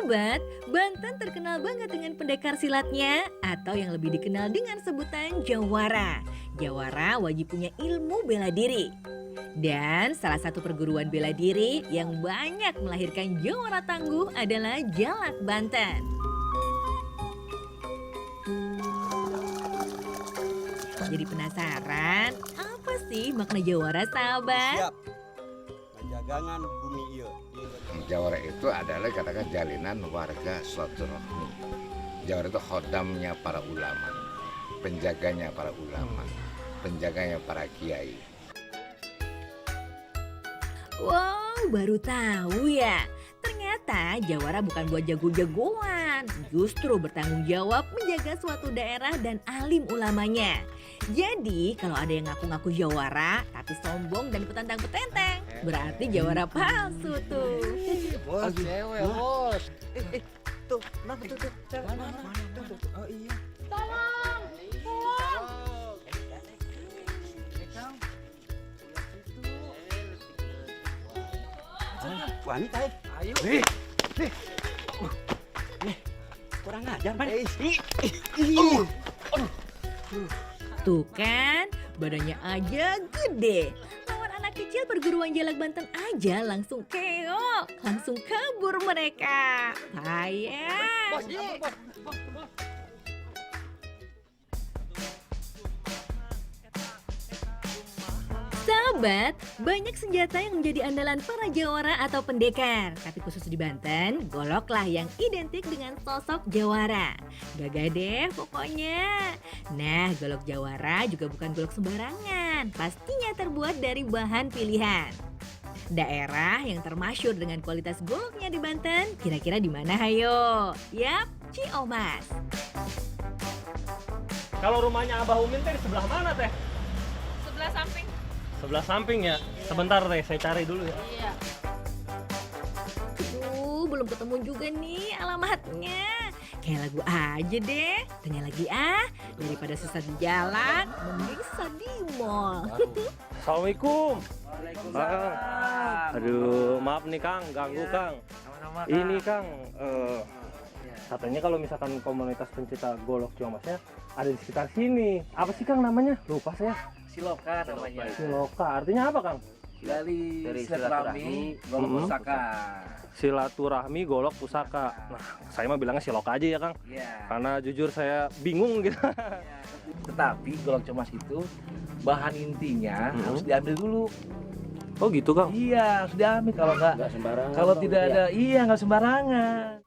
Sahabat, Banten terkenal banget dengan pendekar silatnya atau yang lebih dikenal dengan sebutan jawara. Jawara wajib punya ilmu bela diri. Dan salah satu perguruan bela diri yang banyak melahirkan jawara tangguh adalah Jalak Banten. Jadi penasaran, apa sih makna jawara sahabat? Siap penjagangan bumi ieu di Indonesia. Jawara itu adalah katakan jalinan warga silaturahmi. Jawara itu khodamnya para ulama, penjaganya para ulama, penjaganya para kiai. Wow, baru tahu ya. Ternyata jawara bukan buat jago-jagoan, justru bertanggung jawab menjaga suatu daerah dan alim ulamanya. Jadi kalau ada yang ngaku-ngaku jawara tapi sombong dan petantang-petenteng, berarti jawara palsu tuh. Bos, cewek, bos. Tuh, kenapa tuh? Mana? Tuh. Oh iya. Wanita Ayo. kurang ajar man. Tuh kan, badannya aja gede. Lawan anak kecil perguruan Jalak Banten aja langsung keok, langsung kabur mereka. Payah. Bos, bos. Sahabat, banyak senjata yang menjadi andalan para jawara atau pendekar. Tapi khusus di Banten, goloklah yang identik dengan sosok jawara. Gagah deh pokoknya. Nah, golok jawara juga bukan golok sembarangan. Pastinya terbuat dari bahan pilihan. Daerah yang termasyur dengan kualitas goloknya di Banten, kira-kira di mana hayo? Yap, Ciomas. Kalau rumahnya Abah Umin teh di sebelah mana teh? Sebelah samping. Sebelah samping ya. Sebentar teh, saya cari dulu ya. Iya. Belum ketemu juga nih alamatnya. Kayak lagu aja deh. Tanya lagi ah, daripada susah di jalan, mending susah di mall. Assalamualaikum. Aduh, maaf nih Kang, ganggu Kang. Ini Kang, katanya kalau misalkan komunitas pencinta golok Ciomasnya ada di sekitar sini. Apa sih Kang namanya? Lupa saya. Siloka namanya. Siloka, artinya apa Kang? Dari silaturahmi golok Mhm. pusaka. Silaturahmi golok pusaka. Nah, saya mah bilangnya Siloka aja ya Kang. Iya. Karena jujur saya bingung gitu. Tetapi golok cemas itu bahan intinya harus diambil dulu. Oh gitu Kang? Iya, harus diambil kalau nggak sembarangan. kalau tidak ada nggak sembarangan.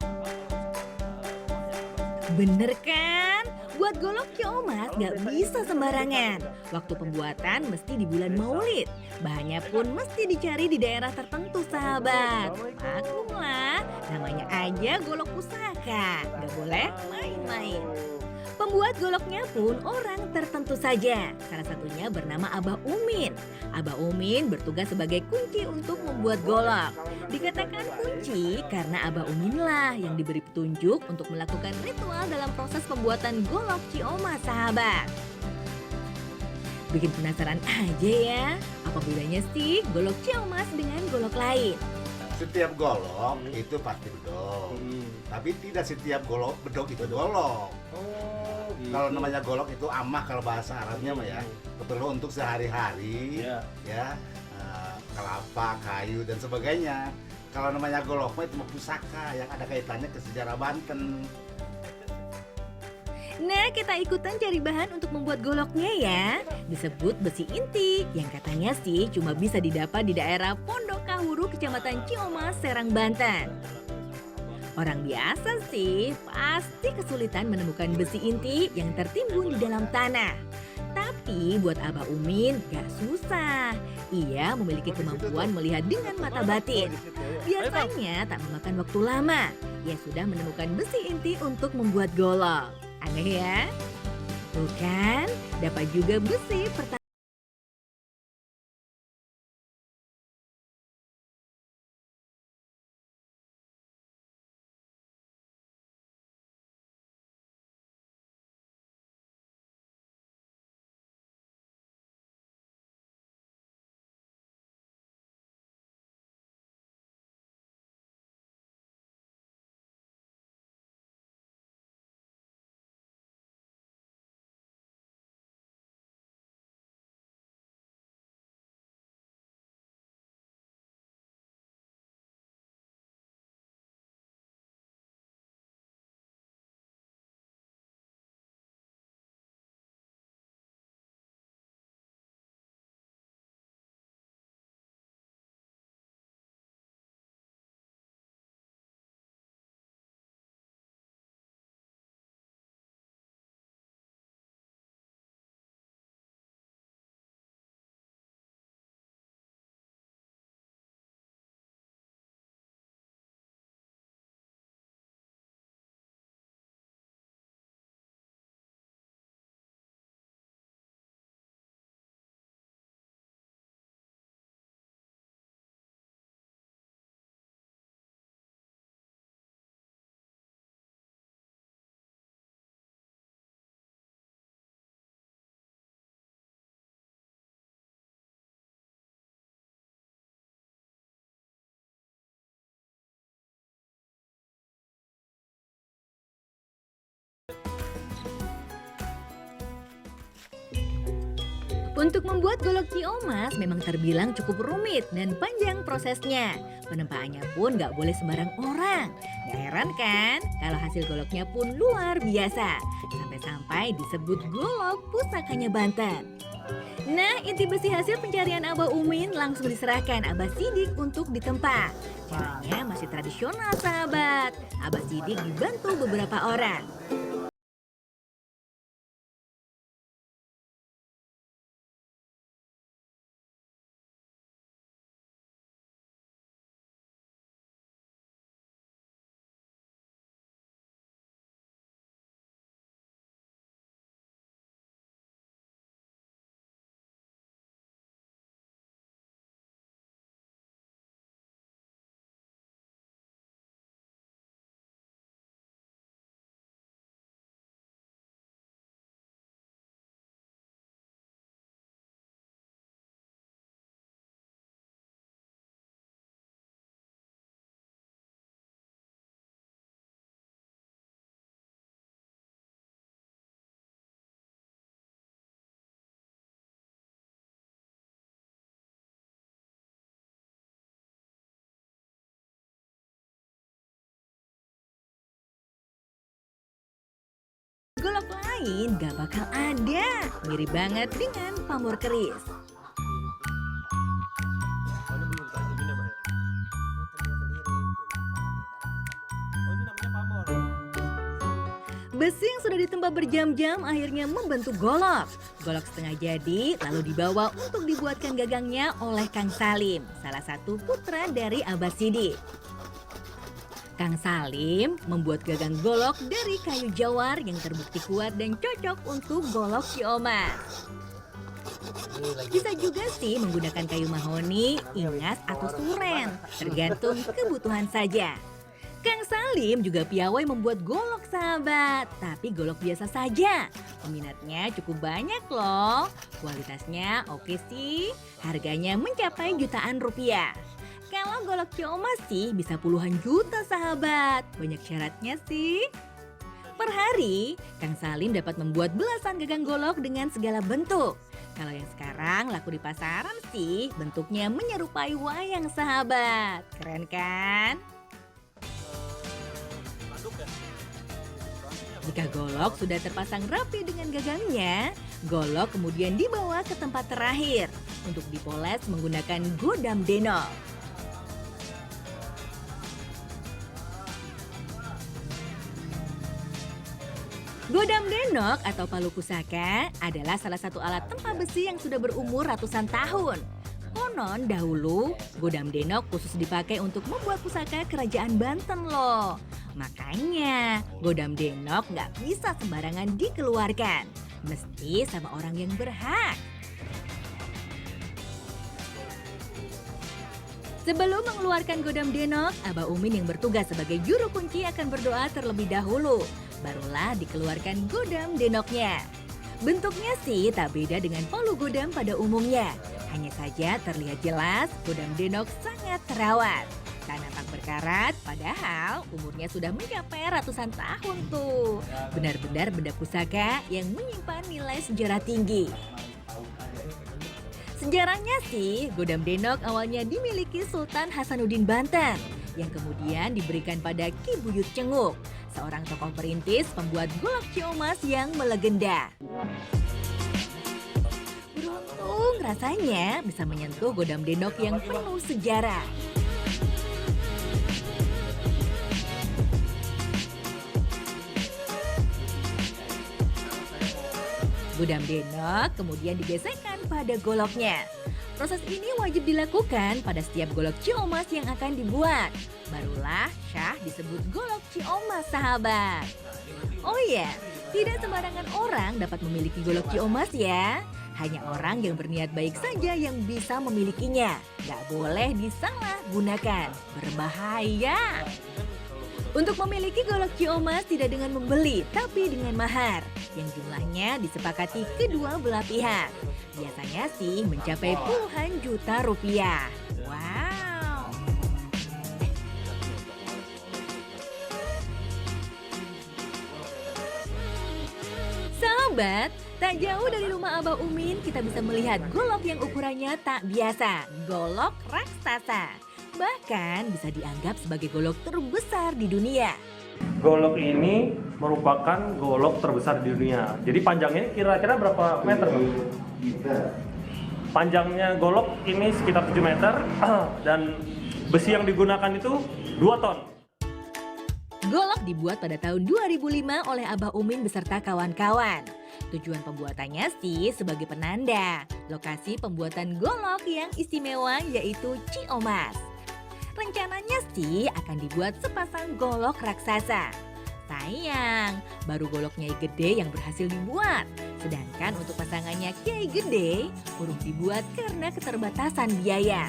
Bener kan? Buat golok Ciomas nggak bisa sembarangan. Waktu pembuatan mesti di bulan Maulid. Bahannya pun mesti dicari di daerah tertentu sahabat. Maklumlah, namanya aja golok pusaka. Nggak boleh main-main. Pembuat goloknya pun orang tertentu saja. Salah satunya bernama Abah Umin. Abah Umin bertugas sebagai kunci untuk membuat golok. Dikatakan kunci karena Abah Umin lah yang diberi petunjuk untuk melakukan ritual dalam proses pembuatan golok Ciomas sahabat. Bikin penasaran aja ya, apa bedanya sih golok Ciomas dengan golok lain? Setiap golok itu pasti bedog, tapi tidak setiap bedog itu golok. Kalau namanya golok itu amah kalau bahasa Arabnya mah ya, perlu untuk sehari-hari, ya kelapa, kayu dan sebagainya. Kalau namanya golok mah itu mah pusaka yang ada kaitannya ke sejarah Banten. Nah, kita ikutan cari bahan untuk membuat goloknya ya. Disebut besi inti, yang katanya sih cuma bisa didapat di daerah Pondok Kahuru, Kecamatan Ciomas, Serang, Banten. Orang biasa sih pasti kesulitan menemukan besi inti yang tertimbun di dalam tanah. Tapi buat Abah Umin gak susah. Ia memiliki kemampuan melihat dengan mata batin. Biasanya tak memakan waktu lama. Ia sudah menemukan besi inti untuk membuat golok. Aneh ya? Bukan, dapat juga besi pertama. Untuk membuat golok ciomas memang terbilang cukup rumit dan panjang prosesnya. Penempaannya pun nggak boleh sembarang orang. Gak heran kan kalau hasil goloknya pun luar biasa. Sampai-sampai disebut golok pusakanya Banten. Nah, inti besi hasil pencarian Abah Umin langsung diserahkan Abah Sidik untuk ditempa. Caranya masih tradisional sahabat. Abah Sidik dibantu beberapa orang. Golok lain gak bakal ada. Mirip banget dengan pamor keris. Besi yang sudah ditempa berjam-jam akhirnya membentuk golok. Golok setengah jadi lalu dibawa untuk dibuatkan gagangnya oleh Kang Salim, salah satu putra dari Abah Sidik. Kang Salim membuat gagang golok dari kayu jawar yang terbukti kuat dan cocok untuk golok ciomas. Bisa juga sih menggunakan kayu mahoni, ingas atau suren, tergantung kebutuhan saja. Kang Salim juga piawai membuat golok sahabat, tapi golok biasa saja. Peminatnya cukup banyak loh. Kualitasnya oke sih, harganya mencapai jutaan rupiah. Kalau golok ciomas sih bisa puluhan juta sahabat, banyak syaratnya sih. Per hari, Kang Salim dapat membuat belasan gagang golok dengan segala bentuk. Kalau yang sekarang laku di pasaran sih bentuknya menyerupai wayang sahabat. Keren kan? Jika golok sudah terpasang rapi dengan gagangnya, golok kemudian dibawa ke tempat terakhir untuk dipoles menggunakan godam denok. Godam denok atau palu pusaka adalah salah satu alat tempa besi yang sudah berumur ratusan tahun. Konon dahulu, godam denok khusus dipakai untuk membuat pusaka kerajaan Banten loh. Makanya, godam denok nggak bisa sembarangan dikeluarkan. Mesti sama orang yang berhak. Sebelum mengeluarkan godam denok, Abah Umin yang bertugas sebagai juru kunci akan berdoa terlebih dahulu. Barulah dikeluarkan godam denoknya. Bentuknya sih tak beda dengan palu godam pada umumnya. Hanya saja terlihat jelas godam denok sangat terawat. Tak nampak berkarat, padahal umurnya sudah mencapai ratusan tahun tuh. Benar-benar benda pusaka yang menyimpan nilai sejarah tinggi. Sejarahnya sih, godam denok awalnya dimiliki Sultan Hasanuddin Banten yang kemudian diberikan pada Ki Buyut Cenguk, seorang tokoh perintis pembuat golok ciomas yang melegenda. Beruntung rasanya bisa menyentuh godam denok yang penuh sejarah. Godam denok kemudian digesekkan pada goloknya. Proses ini wajib dilakukan pada setiap golok ciomas yang akan dibuat. Barulah syah disebut golok ciomas sahabat. Oh iya, tidak sembarangan orang dapat memiliki golok ciomas ya. Hanya orang yang berniat baik saja yang bisa memilikinya. Gak boleh disalahgunakan, berbahaya. Untuk memiliki golok ciomas tidak dengan membeli, tapi dengan mahar yang jumlahnya disepakati kedua belah pihak. Biasanya sih mencapai puluhan juta rupiah. Wow. Sahabat, Tak jauh dari rumah Abah Umin, kita bisa melihat golok yang ukurannya tak biasa, golok raksasa. Bahkan bisa dianggap sebagai golok terbesar di dunia. Golok ini merupakan golok terbesar di dunia. Jadi panjangnya kira-kira berapa meter, Bang? Panjangnya golok ini sekitar 7 meter dan besi yang digunakan itu 2 ton. Golok dibuat pada tahun 2005 oleh Abah Umin beserta kawan-kawan. Tujuan pembuatannya sih sebagai penanda lokasi pembuatan golok yang istimewa yaitu Ciomas. Rencananya sih akan dibuat sepasang golok raksasa. Sayang, baru golok Nyai Gede yang berhasil dibuat. Sedangkan untuk pasangannya Kiai Gede, urung dibuat karena keterbatasan biaya.